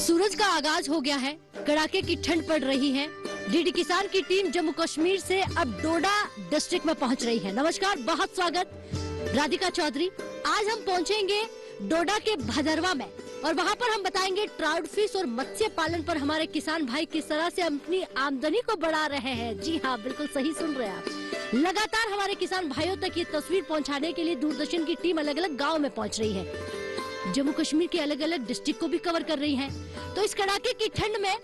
सूरज का आगाज हो गया है, कड़ाके की ठंड पड़ रही है। डीडी किसान की टीम जम्मू कश्मीर से अब डोडा डिस्ट्रिक्ट में पहुंच रही है। नमस्कार, बहुत स्वागत, राधिका चौधरी। आज हम पहुंचेंगे डोडा के भदरवा में और वहां पर हम बताएंगे ट्राउट फिश और मत्स्य पालन पर हमारे किसान भाई किस तरह से अपनी आमदनी को बढ़ा रहे हैं। जी हाँ, बिल्कुल सही सुन रहे हैं आप। लगातार हमारे किसान भाइयों तक ये तस्वीर पहुंचाने के लिए दूरदर्शन की टीम अलग अलग गाँव में पहुंच रही है। जम्मू कश्मीर के अलग अलग डिस्ट्रिक्ट को भी कवर कर रही है। तो इस कड़ाके की ठंड में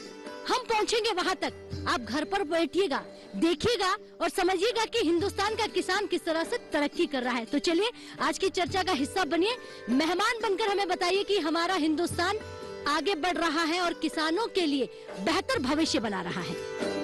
हम पहुंचेंगे वहां तक। आप घर पर बैठिएगा, देखिएगा और समझिएगा कि हिंदुस्तान का किसान किस तरह से तरक्की कर रहा है। तो चलिए आज की चर्चा का हिस्सा बनिए, मेहमान बनकर हमें बताइए कि हमारा हिंदुस्तान आगे बढ़ रहा है और किसानों के लिए बेहतर भविष्य बना रहा है।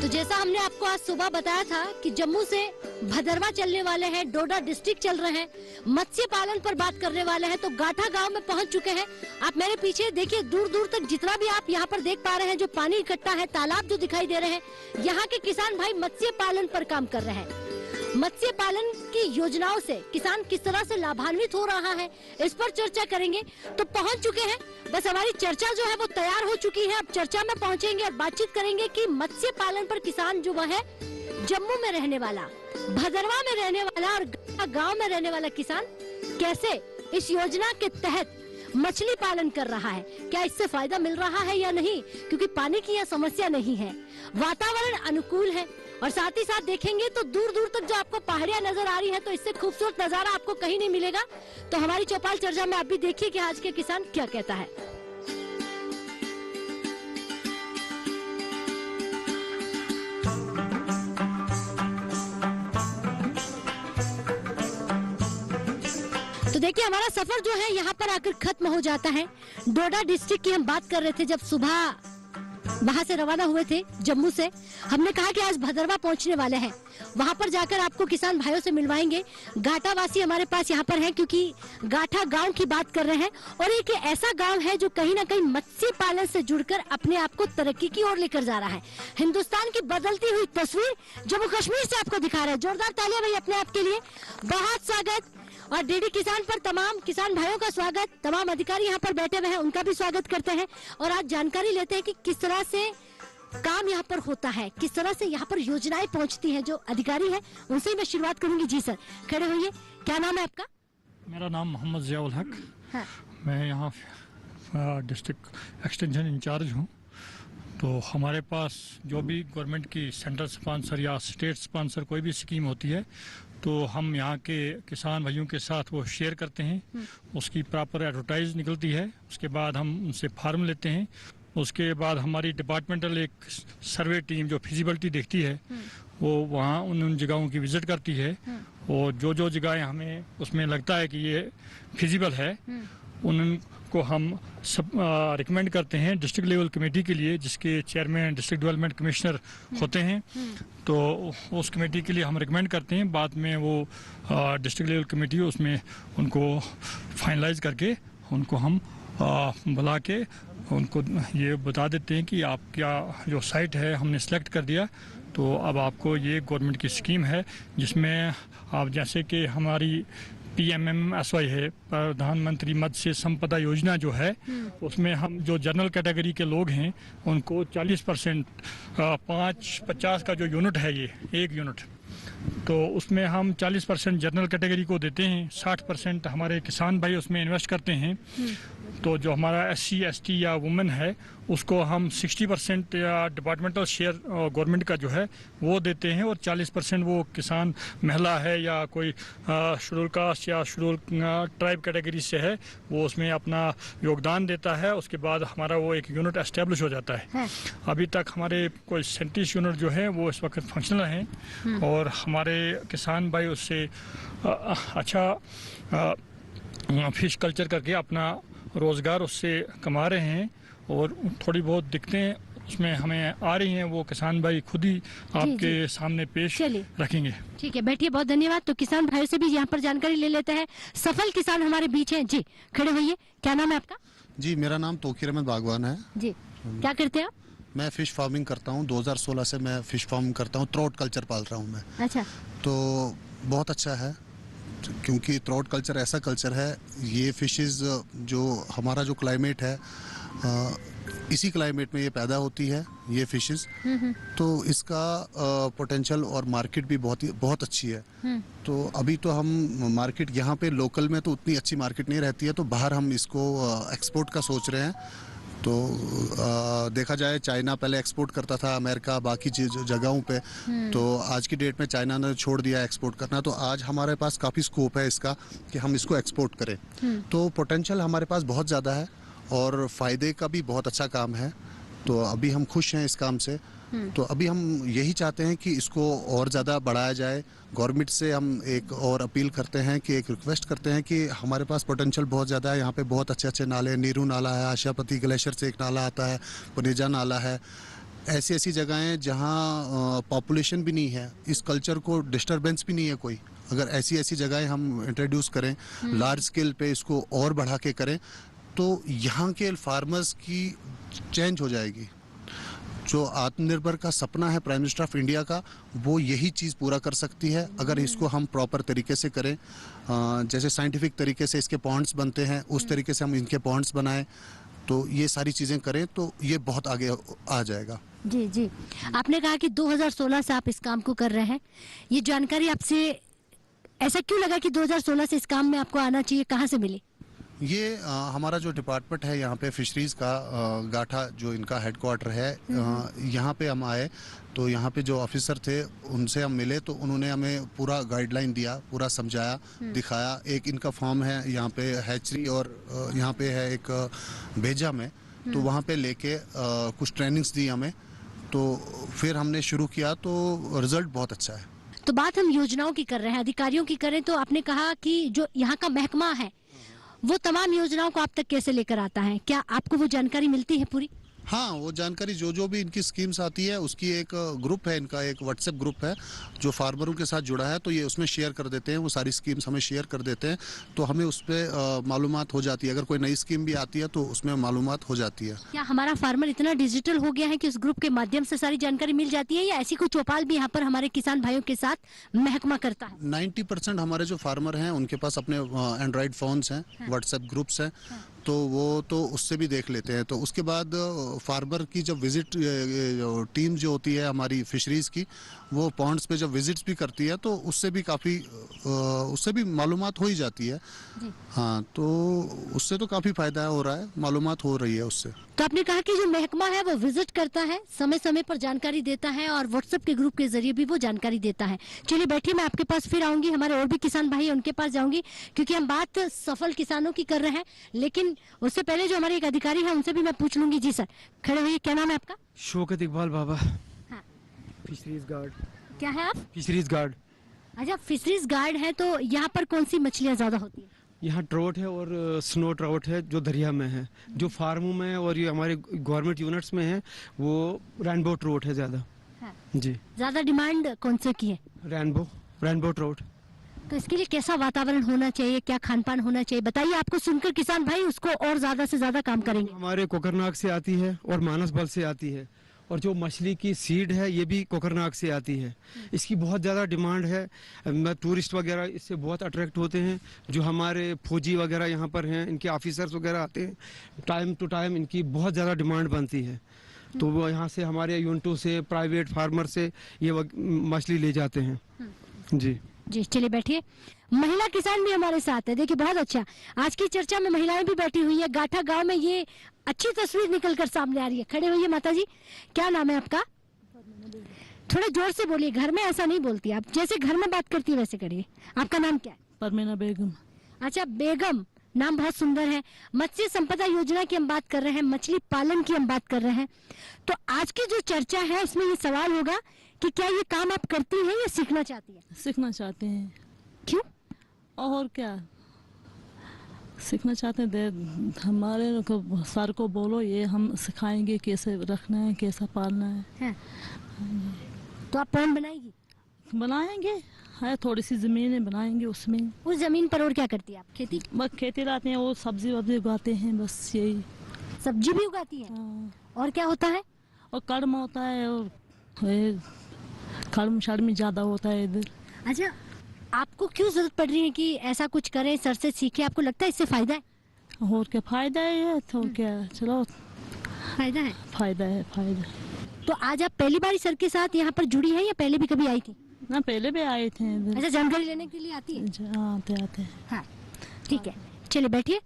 जैसा हमने आपको आज सुबह बताया था कि जम्मू से भदरवा चलने वाले हैं, डोडा डिस्ट्रिक्ट चल रहे हैं, मत्स्य पालन पर बात करने वाले हैं। तो गाठा गांव में पहुंच चुके हैं। आप मेरे पीछे देखिए, दूर दूर तक जितना भी आप यहां पर देख पा रहे हैं, जो पानी इकट्ठा है, तालाब जो दिखाई दे रहे हैं, यहाँ के किसान भाई मत्स्य पालन पर काम कर रहे हैं। मत्स्य पालन की योजनाओं से किसान किस तरह से लाभान्वित हो रहा है, इस पर चर्चा करेंगे। तो पहुंच चुके हैं, बस हमारी चर्चा जो है वो तैयार हो चुकी है। अब चर्चा में पहुंचेंगे और बातचीत करेंगे कि मत्स्य पालन पर किसान जो वह है जम्मू में रहने वाला, भदरवा में रहने वाला और गांव में रहने वाला किसान कैसे इस योजना के तहत मछली पालन कर रहा है, क्या इससे फायदा मिल रहा है या नहीं, क्योंकि पानी की यह समस्या नहीं है, वातावरण अनुकूल है। और साथ ही साथ देखेंगे तो दूर दूर तक जो आपको पहाड़ियां नजर आ रही है, तो इससे खूबसूरत नजारा आपको कहीं नहीं मिलेगा। तो हमारी चौपाल चर्चा में आप भी देखिए कि आज के किसान क्या कहता है। तो देखिए, हमारा सफर जो है यहाँ पर आकर खत्म हो जाता है। डोडा डिस्ट्रिक्ट की हम बात कर रहे थे जब सुबह वहां से रवाना हुए थे जम्मू से। हमने कहा कि आज भदरवा पहुंचने वाले हैं, वहां पर जाकर आपको किसान भाइयों से मिलवाएंगे। गाठा वासी हमारे पास यहाँ पर हैं, क्योंकि गाठा गांव की बात कर रहे हैं और एक ऐसा गांव है जो कहीं ना कहीं मत्स्य पालन से जुड़कर अपने आप को तरक्की की ओर लेकर जा रहा है। हिंदुस्तान की बदलती हुई तस्वीर जम्मू कश्मीर से आपको दिखा रहा है। जोरदार तालियां भाई अपने आप के लिए, बहुत स्वागत। और डीडी किसान पर तमाम किसान भाइयों का स्वागत, तमाम अधिकारी यहाँ पर बैठे हुए हैं उनका भी स्वागत करते हैं और आज जानकारी लेते हैं कि किस तरह से काम यहाँ पर होता है, किस तरह से यहाँ पर योजनाएं पहुँचती हैं। जो अधिकारी हैं उनसे ही मैं शुरुआत करूंगी। जी सर, खड़े होइए, क्या नाम है आपका? मेरा नाम मोहम्मद ज़ियाउल हक। हाँ। मैं यहाँ डिस्ट्रिक्ट एक्सटेंशन इंचार्ज हूँ। तो हमारे पास जो भी गवर्नमेंट की सेंट्रल स्पॉन्सर या स्टेट स्पॉन्सर कोई भी स्कीम होती है, तो हम यहाँ के किसान भाइयों के साथ वो शेयर करते हैं। उसकी प्रॉपर एडवर्टाइज निकलती है, उसके बाद हम उनसे फार्म लेते हैं। उसके बाद हमारी डिपार्टमेंटल एक सर्वे टीम जो फिजिबिलिटी देखती है, वो वहाँ उन जगहों की विजिट करती है और जो जगहें हमें उसमें लगता है कि ये फिजिबल है, उनको हम सब रिकमेंड करते हैं डिस्ट्रिक्ट लेवल कमेटी के लिए, जिसके चेयरमैन डिस्ट्रिक्ट डेवलपमेंट कमिश्नर होते हैं। तो उस कमेटी के लिए हम रिकमेंड करते हैं, बाद में वो डिस्ट्रिक्ट लेवल कमेटी उसमें उनको फाइनलाइज करके उनको हम बुला के उनको ये बता देते हैं कि आप क्या जो साइट है हमने सेलेक्ट कर दिया, तो अब आपको ये गवर्नमेंट की स्कीम है, जिसमें आप जैसे कि हमारी PMMSY है, प्रधानमंत्री मत्स्य संपदा योजना जो है, उसमें हम जो जनरल कैटेगरी के लोग हैं उनको 40% 50 का जो यूनिट है, ये एक यूनिट, तो उसमें हम 40% जनरल कैटेगरी को देते हैं, 60% हमारे किसान भाई उसमें इन्वेस्ट करते हैं। तो जो हमारा SC ST या वुमेन है उसको हम 60% या डिपार्टमेंटल शेयर गवर्नमेंट का जो है वो देते हैं, और 40% वो किसान महिला है या कोई शेड्यूल कास्ट या शेड्यूल ट्राइब कैटेगरी से है, वो उसमें अपना योगदान देता है। उसके बाद हमारा वो एक यूनिट एस्टेब्लिश हो जाता है। अभी तक हमारे कोई 37 यूनिट जो है वो इस वक्त फंक्शनल हैं और हमारे किसान भाई उससे अच्छा फिश कल्चर करके अपना रोजगार उससे कमा रहे हैं। और थोड़ी बहुत दिक्कतें उसमें हमें आ रही हैं, वो किसान भाई खुद ही आपके सामने पेश रखेंगे। ठीक है, बैठिए, बहुत धन्यवाद। तो किसान भाइयों से भी यहाँ पर जानकारी ले लेते हैं। सफल किसान हमारे बीच हैं। जी, खड़े होइए, क्या नाम है आपका? जी, मेरा नाम तौकीर अहमद बागवान है। जी, क्या करते हैं आप? मैं फ़िश फार्मिंग करता हूँ। 2016 से मैं फ़िश फार्मिंग करता हूँ। ट्रॉट कल्चर पाल रहा हूँ मैं। अच्छा। तो बहुत अच्छा है, क्योंकि ट्रॉट कल्चर ऐसा कल्चर है, ये फ़िशेज़ जो हमारा जो क्लाइमेट है, इसी क्लाइमेट में ये पैदा होती है, ये फ़िशेज़। तो इसका पोटेंशियल और मार्केट भी बहुत अच्छी है। तो अभी तो हम मार्केट यहाँ पे लोकल में तो उतनी अच्छी मार्केट नहीं रहती है, तो बाहर हम इसको एक्सपोर्ट का सोच रहे हैं। तो देखा जाए, चाइना पहले एक्सपोर्ट करता था, अमेरिका, बाकी चीज जगहों पे। तो आज की डेट में चाइना ने छोड़ दिया एक्सपोर्ट करना। तो आज हमारे पास काफ़ी स्कोप है इसका कि हम इसको एक्सपोर्ट करें। तो पोटेंशियल हमारे पास बहुत ज़्यादा है और फ़ायदे का भी बहुत अच्छा काम है। तो अभी हम खुश हैं इस काम से। तो अभी हम यही चाहते हैं कि इसको और ज़्यादा बढ़ाया जाए। गवर्नमेंट से हम एक और अपील करते हैं, कि एक रिक्वेस्ट करते हैं कि हमारे पास पोटेंशियल बहुत ज़्यादा है। यहाँ पे बहुत अच्छे अच्छे नाले, नीरू नाला है, आशापति ग्लेशियर से एक नाला आता है, पुनेजा नाला है। ऐसी ऐसी जगहें जहाँ पॉपुलेशन भी नहीं है, इस कल्चर को डिस्टर्बेंस भी नहीं है कोई। अगर ऐसी ऐसी जगहें हम इंट्रोड्यूस करें, लार्ज स्केल पे इसको और बढ़ा के करें, तो यहाँ के फार्मर्स की चेंज हो जाएगी। जो आत्मनिर्भर का सपना है प्राइम मिनिस्टर ऑफ इंडिया का, वो यही चीज़ पूरा कर सकती है अगर इसको हम प्रॉपर तरीके से करें। जैसे साइंटिफिक तरीके से इसके पॉन्ड्स बनते हैं, उस तरीके से हम इनके पॉन्ड्स बनाएं। तो ये सारी चीज़ें करें तो ये बहुत आगे आ जाएगा। जी जी, आपने कहा कि 2016 से आप इस काम को कर रहे हैं। ये जानकारी आपसे ऐसा क्यों लगा कि 2016 से इस काम में आपको आना चाहिए, कहाँ से मिली? ये हमारा जो डिपार्टमेंट है यहाँ पे फिशरीज़ का, गाठा जो इनका हेडक्वार्टर है, यहाँ पे हम आए। तो यहाँ पे जो ऑफिसर थे उनसे हम मिले, तो उन्होंने हमें पूरा गाइडलाइन दिया, पूरा समझाया, दिखाया। एक इनका फॉर्म है यहाँ पे हैचरी, और यहाँ पे है एक भेजा में। तो वहाँ पे लेके कुछ ट्रेनिंग्स दी हमें। तो फिर हमने शुरू किया, तो रिजल्ट बहुत अच्छा है। तो बात हम योजनाओं की कर रहे हैं, अधिकारियों की करें, तो आपने कहा कि जो यहाँ का महकमा है वो तमाम योजनाओं को आप तक कैसे लेकर आता है? क्या आपको वो जानकारी मिलती है पूरी? हाँ, वो जानकारी जो भी इनकी स्कीम्स आती है, उसकी एक ग्रुप है, इनका एक व्हाट्सएप ग्रुप है जो फार्मरों के साथ जुड़ा है। तो ये उसमें शेयर कर देते हैं, वो सारी स्कीम्स हमें शेयर कर देते हैं। तो हमें उस पर मालूमात हो जाती है। अगर कोई नई स्कीम भी आती है तो उसमें मालूमात हो जाती है। क्या हमारा फार्मर इतना डिजिटल हो गया है कि उस ग्रुप के माध्यम से सारी जानकारी मिल जाती है, या ऐसी कोई चौपाल भी यहाँ पर हमारे किसान भाइयों के साथ महकमा करता है? 90% हमारे जो फार्मर हैं उनके पास अपने एंड्रॉयड फ़ोन्स हैं, व्हाट्सएप ग्रुप्स हैं। तो वो तो उससे भी देख लेते हैं। तो उसके बाद फार्मर की जब विजिट टीम जो होती है हमारी फिशरीज़ की, वो पॉन्ड्स पे जब विजिट्स भी करती है, तो उससे भी मालूमात हो ही जाती है। हाँ, तो उससे तो काफ़ी फ़ायदा हो रहा है, मालूमात हो रही है उससे। तो आपने कहा कि जो महकमा है वो विजिट करता है, समय समय पर जानकारी देता है, और व्हाट्सएप के ग्रुप के जरिए भी वो जानकारी देता है। चलिए बैठिए, मैं आपके पास फिर आऊंगी, हमारे और भी किसान भाई उनके पास जाऊंगी, क्योंकि हम बात सफल किसानों की कर रहे हैं। लेकिन उससे पहले जो हमारे एक अधिकारी है उनसे भी मैं पूछ लूंगी। जी सर, खड़े होइए, क्या नाम है आपका? शौकत इकबाल बाबा। हाँ। Fisheries guard. क्या है आप? Fisheries guard. अच्छा, फिशरीज गार्ड है। तो यहाँ पर कौन सी मछलियाँ ज्यादा होती है? यहाँ ट्रोट है और स्नो ट्राउट है जो दरिया में है। जो फार्मों में और ये हमारे गवर्नमेंट यूनिट्स में है वो रेनबो ट्रोट है ज़्यादा। हाँ। जी। ज्यादा डिमांड कौन से की है? Rainbow trout. तो इसके लिए कैसा वातावरण होना चाहिए, क्या खान पान होना चाहिए, बताइए। आपको सुनकर किसान भाई उसको और ज्यादा से ज्यादा काम करेंगे। हमारे कोकरनाग से आती है और मानस बल से आती है, और जो मछली की सीड है ये भी कोकरनाग से आती है। इसकी बहुत ज़्यादा डिमांड है। टूरिस्ट वगैरह इससे बहुत अट्रैक्ट होते हैं। जो हमारे फौजी वगैरह यहाँ पर हैं, इनके ऑफिसर्स वगैरह आते हैं, टाइम टू टाइम इनकी बहुत ज़्यादा डिमांड बनती है। तो वो यहाँ से हमारे यूनिटों से, प्राइवेट फार्मर से ये मछली ले जाते हैं। जी जी, चलिए बैठिए। महिला किसान भी हमारे साथ है, देखिए बहुत अच्छा। आज की चर्चा में महिलाएं भी बैठी हुई है। गाठा गांव में ये अच्छी तस्वीर निकलकर सामने आ रही है। खड़े हुई है माता जी, क्या नाम है आपका? थोड़ा जोर से बोलिए, घर में ऐसा नहीं बोलती आप, जैसे घर में बात करती है वैसे करिए। आपका नाम क्या है? परमीना बेगम। अच्छा बेगम, नाम बहुत सुंदर है। मत्स्य संपदा योजना की हम बात कर रहे हैं, मछली पालन की हम बात कर रहे हैं। तो आज की जो चर्चा है उसमें ये सवाल होगा कि क्या ये काम आप करती हैं या सीखना चाहती है? सीखना चाहते हैं। क्यों? और क्या सीखना चाहते हैं? हमारे सर को बोलो, ये हम सिखाएंगे कैसे रखना है, कैसा पालना है। हाँ। तो आप पॉन्ड बनाएगी? बनाएंगे, है थोड़ी सी जमीन बनाएंगे उसमें। उस जमीन पर और क्या करती है आप? खेती? बस खेती लाते हैं, वो सब्जी वब्जी उगाते हैं, बस यही। सब्जी भी उगाती है? हाँ। और क्या होता है? और कर्म होता है, और कर्म शर्म ज्यादा होता है इधर। अच्छा, आपको क्यों जरूरत पड़ रही है कि ऐसा कुछ करें, सर से सीखे? आपको लगता है इससे फायदा है? और क्या फायदा है, तो क्या, चलो फायदा है। फायदा है, फायदा। तो आज आप पहली बार सर के साथ यहाँ पर जुड़ी है या पहले भी कभी आई थी? ना पहले भी आए थे इधर। अच्छा, जानकारी लेने के लिए आती है? आते आते हैं। हाँ, ठीक है, चलिए बैठिए।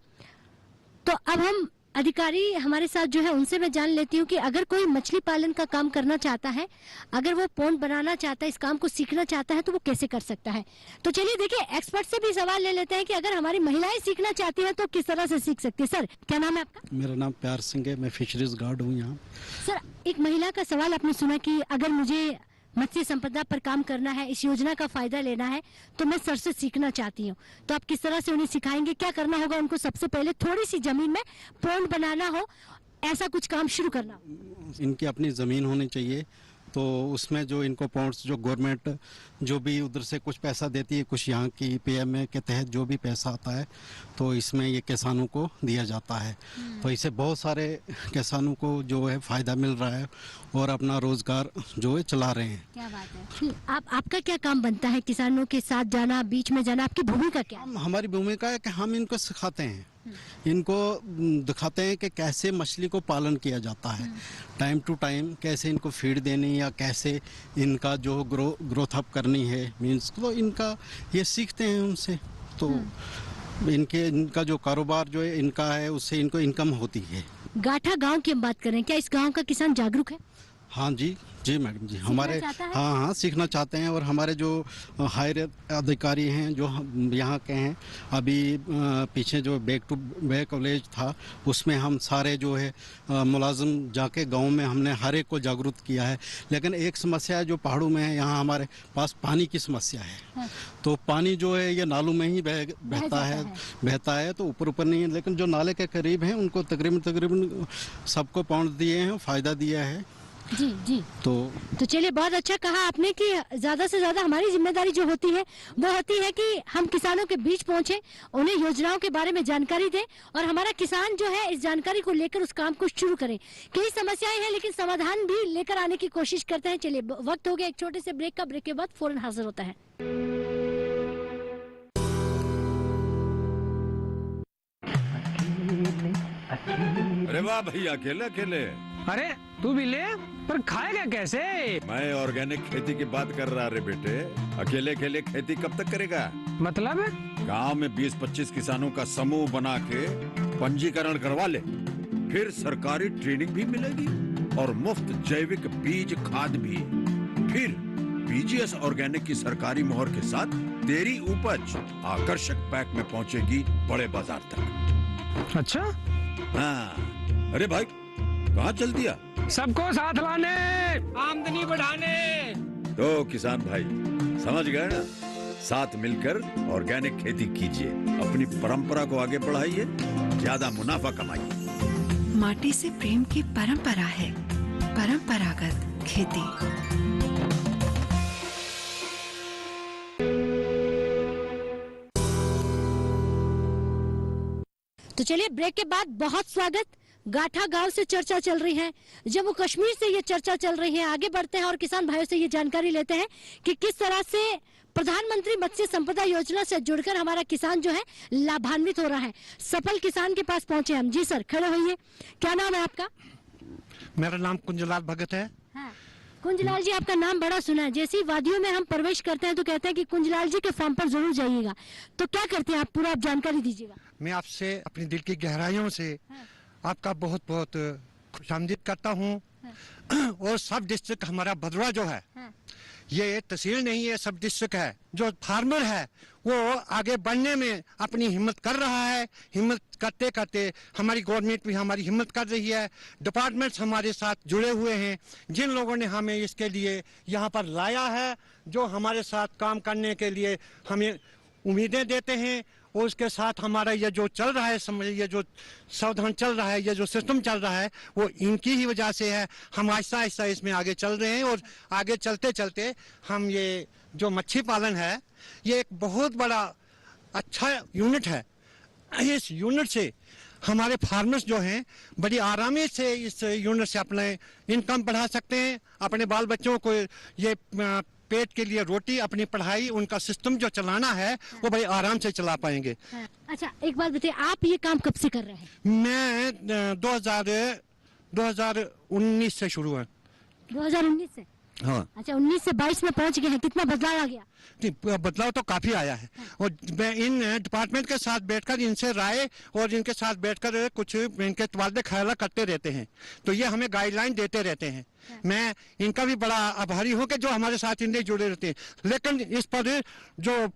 तो अब हम अधिकारी हमारे साथ जो है उनसे मैं जान लेती हूँ कि अगर कोई मछली पालन का काम करना चाहता है, अगर वो पॉन्ड बनाना चाहता है, इस काम को सीखना चाहता है, तो वो कैसे कर सकता है। तो चलिए देखिए, एक्सपर्ट से भी सवाल ले लेते हैं कि अगर हमारी महिलाएं सीखना चाहती हैं तो किस तरह से सीख सकती है। सर, क्या नाम है आपका? मेरा नाम प्यार सिंह है, मैं फिशरीज गार्ड हूँ यहाँ। सर, एक महिला का सवाल आपने सुना कि अगर मुझे मत्स्य संपदा पर काम करना है, इस योजना का फायदा लेना है, तो मैं सर से सीखना चाहती हूँ, तो आप किस तरह से उन्हें सिखाएंगे? क्या करना होगा उनको? सबसे पहले थोड़ी सी जमीन में पॉन्ड बनाना हो, ऐसा कुछ काम शुरू करना हो? इनकी अपनी ज़मीन होनी चाहिए, तो उसमें जो इनको पॉन्ड्स, जो गवर्नमेंट जो भी उधर से कुछ पैसा देती है, कुछ यहाँ की PMA के तहत जो भी पैसा आता है, तो इसमें ये किसानों को दिया जाता है। तो इससे बहुत सारे किसानों को जो है फ़ायदा मिल रहा है और अपना रोज़गार जो है चला रहे हैं। क्या बात है। आपका क्या काम बनता है? किसानों के साथ जाना, बीच में जाना, आपकी भूमिका क्या है? हमारी भूमिका है कि हम इनको सिखाते हैं, इनको दिखाते हैं कि कैसे मछली को पालन किया जाता है, टाइम टू टाइम कैसे इनको फीड देनी या कैसे इनका जो ग्रोथ अप करनी है, मीन्स तो इनका ये सीखते हैं उनसे। तो इनका जो कारोबार जो है इनका है, उससे इनको इनकम होती है। गाठा गांव की हम बात करें, क्या इस गांव का किसान जागरूक है? हाँ जी, जी मैडम जी, हमारे हाँ सीखना चाहते हैं। और हमारे जो हायर अधिकारी हैं जो यहाँ के हैं, अभी पीछे जो बैक टू बैक कॉलेज था, उसमें हम सारे जो है मुलाजिम जाके गांव में हमने हर एक को जागरूक किया है। लेकिन एक समस्या है जो पहाड़ों में है, यहाँ हमारे पास पानी की समस्या है। तो पानी जो है ये नालों में ही बहता है, तो ऊपर नहीं है। लेकिन जो नाले के करीब हैं उनको तकरीबन सबको पॉन्ड दिए हैं, फ़ायदा दिया है। जी जी। तो चलिए, बहुत अच्छा कहा आपने कि ज्यादा से ज्यादा हमारी जिम्मेदारी जो होती है वो होती है कि हम किसानों के बीच पहुंचे, उन्हें योजनाओं के बारे में जानकारी दें और हमारा किसान जो है इस जानकारी को लेकर उस काम को शुरू करे। कई समस्याएं हैं लेकिन समाधान भी लेकर आने की कोशिश करते हैं। चलिए, वक्त हो गया एक छोटे से ब्रेक का। ब्रेक के बाद फौरन हाजिर होता है। अरे वाह भैया, अकेले अकेले। अरे तू भी ले, पर खाएगा कैसे? मैं ऑर्गेनिक खेती की बात कर रहा रे बेटे। अकेले अकेले खेती कब तक करेगा? मतलब गांव में 20-25 किसानों का समूह बना के पंजीकरण करवा ले, फिर सरकारी ट्रेनिंग भी मिलेगी और मुफ्त जैविक बीज खाद भी। फिर BGS ऑर्गेनिक की सरकारी मोहर के साथ तेरी उपज आकर्षक पैक में पहुंचेगी बड़े बाजार तक। अच्छा। हाँ, अरे भाई कहाँ चल दिया? सबको साथ लाने, आमदनी बढ़ाने। तो किसान भाई समझ गए ना? साथ मिलकर ऑर्गेनिक खेती कीजिए, अपनी परंपरा को आगे बढ़ाइए, ज्यादा मुनाफा कमाइए। माटी से प्रेम की परंपरा है परंपरागत खेती। तो चलिए, ब्रेक के बाद बहुत स्वागत। गाठा गांव से चर्चा चल रही है, जम्मू कश्मीर से ये चर्चा चल रही है। आगे बढ़ते हैं और किसान भाइयों से ये जानकारी लेते हैं कि किस तरह से प्रधानमंत्री मत्स्य संपदा योजना से जुड़कर हमारा किसान जो है लाभान्वित हो रहा है। सफल किसान के पास पहुंचे हम। जी सर, खड़े होइए। क्या नाम है आपका? मेरा नाम कुंजलाल भगत है। हाँ। कुंजलाल जी, आपका नाम बड़ा सुना है। जैसे ही वादियों में हम प्रवेश करते हैं तो कहते हैं कि कुंजलाल जी के फार्म पर जरूर जाइएगा। तो क्या करते हैं आप, पूरा आप जानकारी दीजिएगा। मैं आपसे अपनी दिल की गहराइयों से आपका बहुत बहुत खुशामदीद करता हूँ। और सब डिस्ट्रिक्ट हमारा भदरवा जो है, ये तहसील नहीं है, सब डिस्ट्रिक्ट है। जो फार्मर है वो आगे बढ़ने में अपनी हिम्मत कर रहा है। हिम्मत करते करते हमारी गवर्नमेंट भी हमारी हिम्मत कर रही है। डिपार्टमेंट्स हमारे साथ जुड़े हुए हैं, जिन लोगों ने हमें इसके लिए यहाँ पर लाया है, जो हमारे साथ काम करने के लिए हमें उम्मीदें देते हैं। और उसके साथ हमारा ये जो चल रहा है, ये जो सावधान चल रहा है, ये जो सिस्टम चल रहा है, वो इनकी ही वजह से है। हम आहिस्ता आहिस्ता इसमें आगे चल रहे हैं और आगे चलते चलते हम ये जो मच्छी पालन है ये एक बहुत बड़ा अच्छा यूनिट है। इस यूनिट से हमारे फार्मर्स जो हैं बड़ी आरामी से इस यूनिट से अपने इनकम बढ़ा सकते हैं, अपने बाल बच्चों को ये पेट के लिए रोटी, अपनी पढ़ाई, उनका सिस्टम जो चलाना है वो बड़े आराम से चला पाएंगे। अच्छा, एक बात बताइए, आप ये काम कब से कर रहे हैं? मैं 2019 से शुरू है। 2019 से? हाँ। अच्छा, 19 से 22 में पहुंच गए हैं, कितना बदलाव आ गया? बदलाव तो काफी आया है। और मैं इन डिपार्टमेंट के साथ बैठकर इनसे राय और इनके साथ बैठकर कुछ इनके वादे ख्याल करते रहते हैं, तो ये हमें गाइडलाइन देते रहते हैं। मैं इनका भी बड़ा आभारी हूँ कि जो हमारे साथ इनसे जुड़े रहते हैं। लेकिन इस पर जो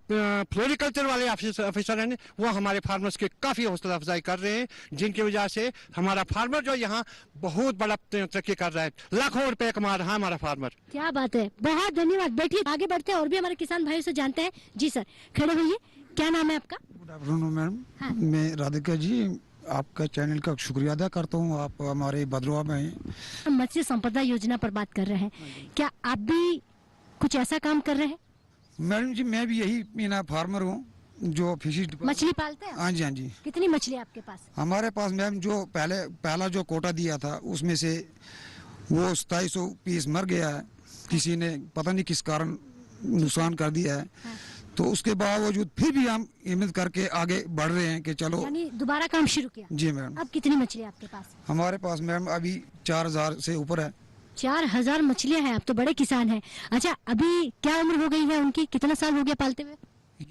फ्लोरिकल्चर वाले ऑफिसर हैं वो हमारे फार्मर्स की काफी हौसला अफजाई कर रहे हैं, जिनकी वजह से हमारा फार्मर जो यहाँ बहुत बड़ा तरक्की कर रहा है, लाखों रुपए कमा रहा है हमारा फार्मर। क्या बात है, बहुत धन्यवाद। बैठिए, आगे बढ़ते हैं और भी हमारे किसान भाइयों से जानते हैं। जी सर, खड़े होइए, क्या नाम है आपका? Good afternoon ma'am. मैं राधिका जी आपका चैनल का शुक्रिया अदा करता हूँ, आप हमारे भद्रवा में हैं। मत्स्य संपदा योजना पर बात कर रहे हैं, क्या आप भी कुछ ऐसा काम कर रहे हैं? मैडम जी मैं भी यही मीना फार्मर हूँ जो फिशिंग मछली पालते हैं। हाँ जी, हाँ जी। कितनी मछली आपके पास? हमारे पास मैम जो पहला जो कोटा दिया था उसमें से वो 2700 पीस मर गया है, किसी ने पता नहीं किस कारण नुकसान कर दिया है। तो उसके बावजूद फिर भी हम हिम्मत करके आगे बढ़ रहे हैं कि चलो, यानी दोबारा काम शुरू किया। जी मैम। अब कितनी मछली है आपके पास? हमारे पास मैम अभी 4000 से ऊपर है। 4000 मछलियाँ हैं, आप तो बड़े किसान हैं। अच्छा, अभी क्या उम्र हो गई है उनकी, कितना साल हो गया पालते हुए?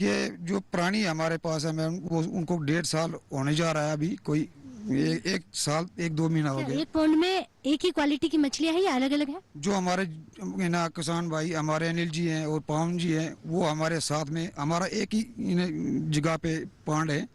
ये जो प्राणी हमारे पास है मैम वो उनको 1.5 साल होने जा रहा है, अभी कोई 1 साल 1-2 महीना हो गया। एक पौंड में एक ही क्वालिटी की मछलियाँ हैं या अलग अलग है? जो हमारे ना किसान भाई हमारे अनिल जी हैं और पवन जी हैं वो हमारे साथ में, हमारा एक ही जगह पे पॉन्ड है,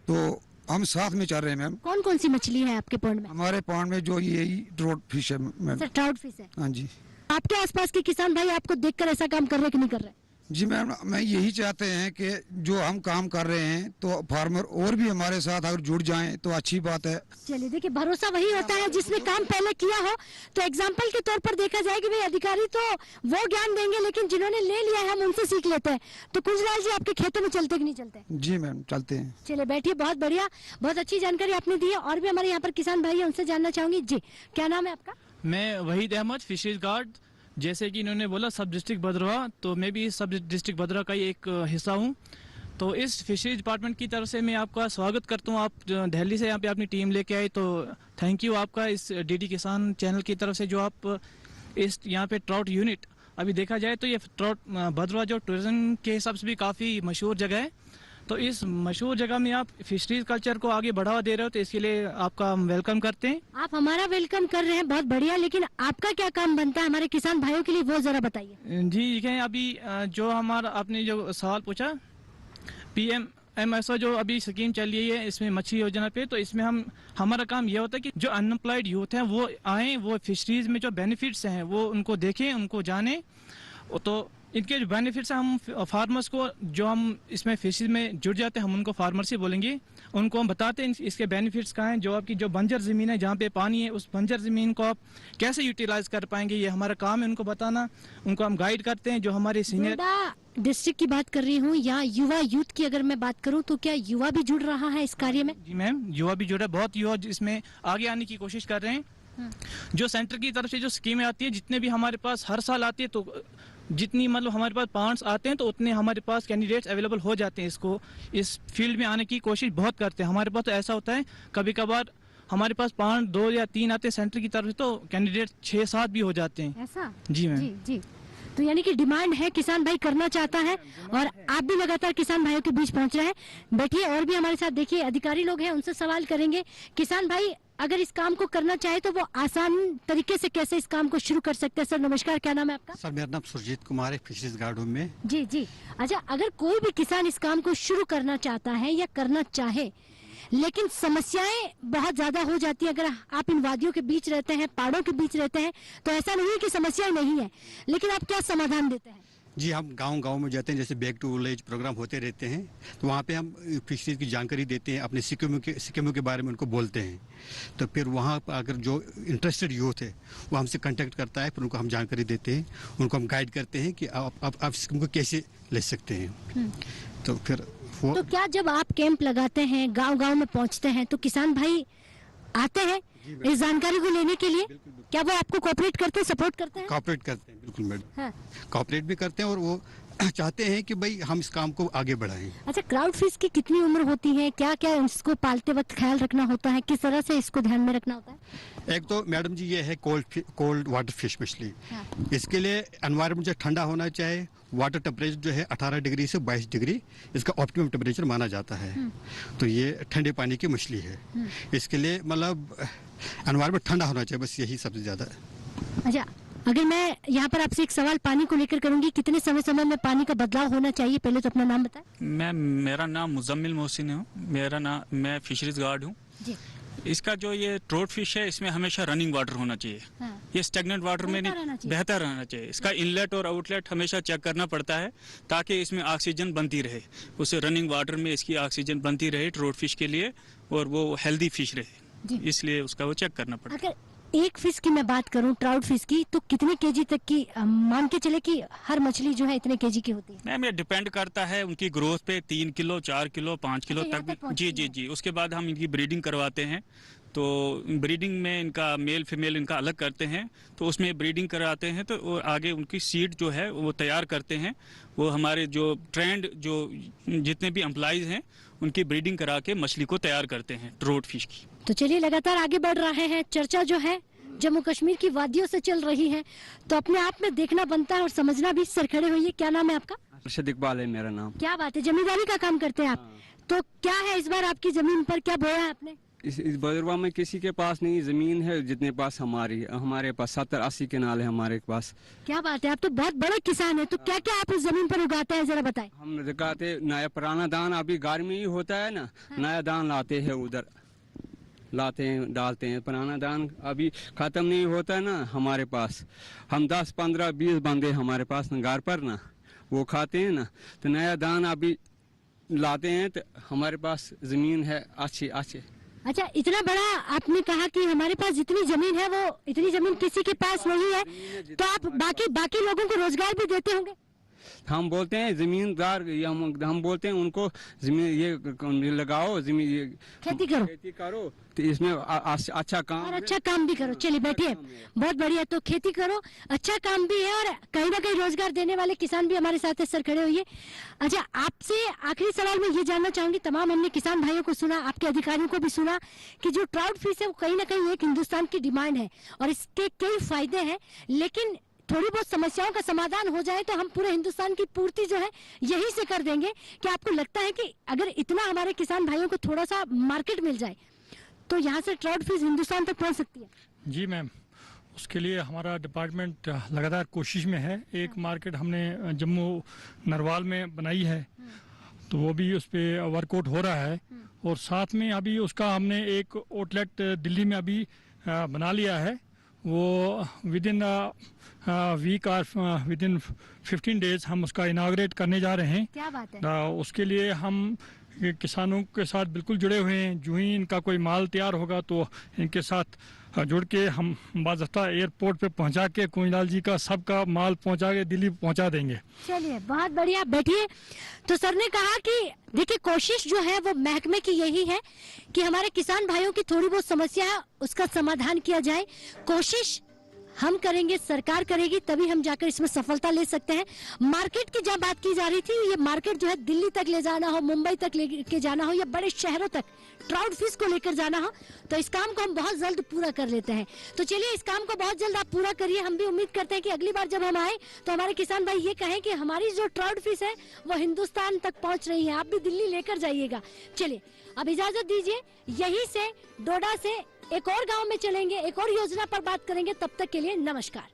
तो हम साथ में चल रहे हैं मैम। कौन कौन सी मछली है आपके पॉन्ड में? हमारे पॉन्ड में जो यही ट्राउट फिश है मैम। ट्राउट फिश है? हाँ जी। आपके आसपास के किसान भाई आपको देखकर ऐसा काम कर रहे कि नहीं कर रहे? जी मैम, मैं यही चाहते हैं कि जो हम काम कर रहे हैं तो फार्मर और भी हमारे साथ अगर जुड़ जाएं तो अच्छी बात है। चलिए, देखिए भरोसा वही होता है जिसने काम पहले किया हो। तो एग्जाम्पल के तौर पर देखा जाए कि भाई अधिकारी तो वो ज्ञान देंगे लेकिन जिन्होंने ले लिया है हम उनसे सीख लेते हैं। तो कुंजलाल जी आपके खेतों में चलते कि नहीं चलते? जी मैम, चलते हैं। चलिए बैठिए, बहुत बढ़िया, बहुत अच्छी जानकारी आपने दी है। और भी हमारे यहाँ पर किसान भाई है, उनसे जानना चाहूंगी। जी, क्या नाम है आपका? मैं वहीद अहमद, फिशरीज गार्ड। जैसे कि इन्होंने बोला सब डिस्ट्रिक्ट भद्रवा, तो मैं भी इस सब डिस्ट्रिक्ट भद्रवा का ही एक हिस्सा हूँ। तो इस फिशरीज डिपार्टमेंट की तरफ से मैं आपका स्वागत करता हूँ। आप दिल्ली से यहाँ पे अपनी टीम लेके आए, तो थैंक यू आपका इस डीडी किसान चैनल की तरफ से, जो आप इस यहाँ पे ट्राउट यूनिट, अभी देखा जाए तो ये ट्राउट भद्रवा जो टूरिज्म के हिसाब से भी काफ़ी मशहूर जगह है, तो इस मशहूर जगह में आप फिशरीज कल्चर को आगे बढ़ावा दे रहे हो, तो इसके लिए आपका हम वेलकम करते हैं। आप हमारा वेलकम कर रहे हैं, बहुत बढ़िया, लेकिन आपका क्या काम बनता है हमारे किसान भाइयों के लिए, वो जरा बताइए। जी देखें, अभी जो हमारा आपने जो सवाल पूछा, PMMSO जो अभी स्कीम चल रही है इसमें मछली योजना पे, तो इसमें हमारा काम ये होता है कि जो अनएम्प्लॉयड यूथ हैं वो आए, वो फिशरीज में जो बेनिफिट्स हैं वो उनको देखें, उनको जाने। तो इनके जो बेनिफिट्स हैं हम फार्मर्स को, जो हम इसमें फिशरीज में जुड़ जाते हैं हम उनको फार्मर्स ही बोलेंगे, उनको हम बताते हैं इसके बेनिफिट्स कहाँ हैं। जो आपकी जो बंजर ज़मीन है जहाँ पे पानी है, उस बंजर ज़मीन को आप कैसे यूटिलाइज कर पाएंगे, ये हमारा काम है उनको बताना, उनको हम गाइड करते हैं। जो हमारे सीनियर डिस्ट्रिक्ट की बात कर रही हूँ या युवा यूथ की अगर मैं बात करूँ, तो क्या युवा भी जुड़ रहा है इस कार्य में? जी मैम, युवा भी जुड़ा है, बहुत युवा इसमें आगे आने की कोशिश कर रहे हैं। जो सेंटर की तरफ से जो स्कीमें आती है, जितने भी हमारे पास हर साल आती है, तो जितनी मतलब हमारे पास पार्ट्स आते हैं तो उतने हमारे पास कैंडिडेट्स अवेलेबल हो जाते हैं। इसको इस फील्ड में आने की कोशिश बहुत करते हैं। हमारे पास तो ऐसा होता है कभी कभार हमारे पास 5, 2 या 3 आते हैं सेंटर की तरफ से, तो कैंडिडेट 6-7 भी हो जाते हैं। ऐसा? जी मैम। जी। तो यानी कि डिमांड है, किसान भाई करना चाहता है और आप भी लगातार किसान भाइयों के बीच पहुंच रहे हैं। बैठिए, और भी हमारे साथ देखिए अधिकारी लोग हैं, उनसे सवाल करेंगे। किसान भाई अगर इस काम को करना चाहे तो वो आसान तरीके से कैसे इस काम को शुरू कर सकते हैं? सर नमस्कार, क्या नाम है आपका? सर मेरा नाम सुरजीत कुमार है, फिशरीज गार्डन में। जी। अच्छा, अगर कोई भी किसान इस काम को शुरू करना चाहता है या करना चाहे, लेकिन समस्याएं बहुत ज्यादा हो जाती है, अगर आप इन वादियों के बीच रहते हैं, पहाड़ों के बीच रहते हैं, तो ऐसा नहीं है कि समस्याएं नहीं है, लेकिन आप क्या समाधान देते हैं? जी, हम गांव-गांव में जाते हैं, जैसे बैक टू विलेज प्रोग्राम होते रहते हैं, तो वहाँ पे हम फिशरीज की जानकारी देते हैं, अपने स्कीमों के बारे में उनको बोलते हैं। तो फिर वहाँ पर अगर जो इंटरेस्टेड यूथ है वो हमसे कांटेक्ट करता है, फिर उनको हम जानकारी देते हैं, उनको हम गाइड करते हैं कि आप स्कीम को कैसे ले सकते हैं। तो फिर तो क्या जब आप कैंप लगाते हैं, गांव-गांव में पहुंचते हैं, तो किसान भाई आते हैं इस जानकारी को लेने के लिए? क्या वो आपको कोऑपरेट करते हैं, सपोर्ट करते हैं? कोऑपरेट करते हैं, बिल्कुल मैडम। हाँ। कोऑपरेट भी करते हैं और वो चाहते हैं कि भाई हम इस काम को आगे बढ़ाएं। अच्छा, क्राउड फिश की कितनी उम्र होती है? क्या क्या इसको पालते वक्त ख्याल रखना होता है? किस तरह से इसको ध्यान में रखना होता है? एक तो मैडम जी ये है कोल्ड वाटर फिश मछली। इसके लिए एनवायरनमेंट जो ठंडा होना चाहिए, वाटर टेम्परेचर जो है 18 डिग्री से 22 डिग्री इसका ऑप्टिमम टेम्परेचर माना जाता है। तो ये ठंडे पानी की मछली है। इसके लिए मतलब एनवायरनमेंट ठंडा होना चाहिए, बस यही सबसे ज्यादा। अच्छा, अगर मैं यहाँ पर आपसे एक सवाल पानी को लेकर करूंगी, कितने समय में पानी का बदलाव होना चाहिए? पहले तो अपना नाम बताएं। मेरा नाम मुजम्मिल मोहसिन है। मैं फिशरीज गार्ड हूँ। इसका जो ये ट्रोट फिश है, इसमें हमेशा रनिंग वाटर होना चाहिए। ये स्टेगनेंट वाटर में नहीं, बेहतर रहना चाहिए। इसका इनलेट और आउटलेट हमेशा चेक करना पड़ता है ताकि इसमें ऑक्सीजन बनती रहे। उससे रनिंग वाटर में इसकी ऑक्सीजन बनती रहे ट्रोट फिश के लिए, और वो हेल्दी फिश रहे, इसलिए उसका वो चेक करना पड़ता है। एक फिश की मैं बात करूं, ट्राउट फिश की, तो कितने केजी तक की मान के चले कि हर मछली जो है इतने केजी की होती है? मैम ये डिपेंड करता है उनकी ग्रोथ पे, 3 किलो 4 किलो 5 किलो तक। जी। उसके बाद हम इनकी ब्रीडिंग करवाते हैं। तो ब्रीडिंग में इनका मेल फीमेल इनका अलग करते हैं, तो उसमें ब्रीडिंग कराते हैं, तो आगे उनकी सीड जो है वो तैयार करते हैं। वो हमारे जो ट्रेंड जो जितने भी एम्प्लॉइज हैं उनकी ब्रीडिंग करा के मछली को तैयार करते हैं ट्रोट फिश की। तो चलिए लगातार आगे बढ़ रहे हैं। चर्चा जो है जम्मू कश्मीर की वादियों से चल रही है, तो अपने आप में देखना बनता है और समझना भी। सर खड़े होइए, क्या नाम है आपका? अरशद इकबाल है मेरा नाम। क्या बात है, जमींदारी का काम करते हैं आप? तो क्या है इस बार आपकी जमीन पर, क्या बोया है आपने? इस बदरवा में किसी के पास नहीं जमीन है जितने पास हमारे पास 70-80 केनाल है हमारे पास। क्या बात है, आप तो बहुत बड़े किसान हैं। तो क्या क्या आप इस जमीन पर उगाते हैं, जरा बताएं। हम लगाते नया पुराना धान, अभी गर्मी ही होता है ना, नया धान लाते हैं, उधर लाते हैं डालते हैं। पुराना धान अभी खत्म नहीं होता है ना हमारे पास। हम 10, 15, 20 बंदे हमारे पास ना घर पर ना, वो खाते हैं ना, तो नया धान अभी लाते हैं। तो हमारे पास जमीन है अच्छी। अच्छा, इतना बड़ा आपने कहा कि हमारे पास जितनी जमीन है वो इतनी जमीन किसी के पास नहीं है, तो आप बाकी लोगों को रोजगार भी देते होंगे? हम बोलते हैं जमींदार, हम बोलते हैं उनको जमीन ये लगाओ, जमीन ये खेती करो, तो इसमें अच्छा काम और अच्छा काम भी करो। चलिए बैठिए, बहुत बढ़िया। तो खेती करो, अच्छा काम भी है, और कहीं ना कहीं रोजगार देने वाले किसान भी हमारे साथ है। सर खड़े होइए। अच्छा, आपसे आखिरी सवाल मैं ये जानना चाहूंगी, तमाम हमने किसान भाइयों को सुना, आपके अधिकारियों को भी सुना कि जो ट्राउट फिश है वो कहीं ना कहीं एक हिंदुस्तान की डिमांड है और इसके कई फायदे हैं, लेकिन थोड़ी बहुत समस्याओं का समाधान हो जाए तो हम पूरे हिंदुस्तान की पूर्ति जो है यही से कर देंगे। क्या आपको लगता है कि अगर इतना हमारे किसान भाइयों को थोड़ा सा मार्केट मिल जाए तो यहाँ से ट्राउट फिश हिंदुस्तान तक पहुँच सकती है? जी मैम, उसके लिए हमारा डिपार्टमेंट लगातार कोशिश में है। एक मार्केट हमने जम्मू नरवाल में बनाई है, तो वो भी उस पर वर्कआउट हो रहा है, और साथ में अभी उसका हमने एक आउटलेट दिल्ली में अभी बना लिया है। वो विद इन वीक और विद इन 15 डेज हम उसका इनाग्रेट करने जा रहे हैं। क्या बात है। उसके लिए हम किसानों के साथ बिल्कुल जुड़े हुए हैं। जो ही इनका कोई माल तैयार होगा तो इनके साथ जुड़ के हम बाज़ाब्ता एयरपोर्ट पे पहुंचा के कुंजलाल जी का सबका माल पहुंचा के दिल्ली पहुंचा देंगे। चलिए, बहुत बढ़िया, बैठिए। तो सर ने कहा कि देखिए कोशिश जो है वो महकमे की यही है कि हमारे किसान भाइयों की थोड़ी बहुत समस्या है उसका समाधान किया जाए। कोशिश हम करेंगे, सरकार करेगी, तभी हम जाकर इसमें सफलता ले सकते हैं। मार्केट की जब बात की जा रही थी, ये मार्केट जो है दिल्ली तक ले जाना हो, मुंबई तक लेके जाना हो, या बड़े शहरों तक ट्राउट फिश को लेकर जाना हो, तो इस काम को हम बहुत जल्द पूरा कर लेते हैं। तो चलिए, इस काम को बहुत जल्द आप पूरा करिए। हम भी उम्मीद करते हैं कि अगली बार जब हम आए तो हमारे किसान भाई ये कहें कि हमारी जो ट्राउट फिश है वो हिंदुस्तान तक पहुंच रही है, आप भी दिल्ली लेकर जाइएगा। चलिए, अब इजाजत दीजिए। यहीं से डोडा से एक और गांव में चलेंगे, एक और योजना पर बात करेंगे। तब तक के लिए नमस्कार।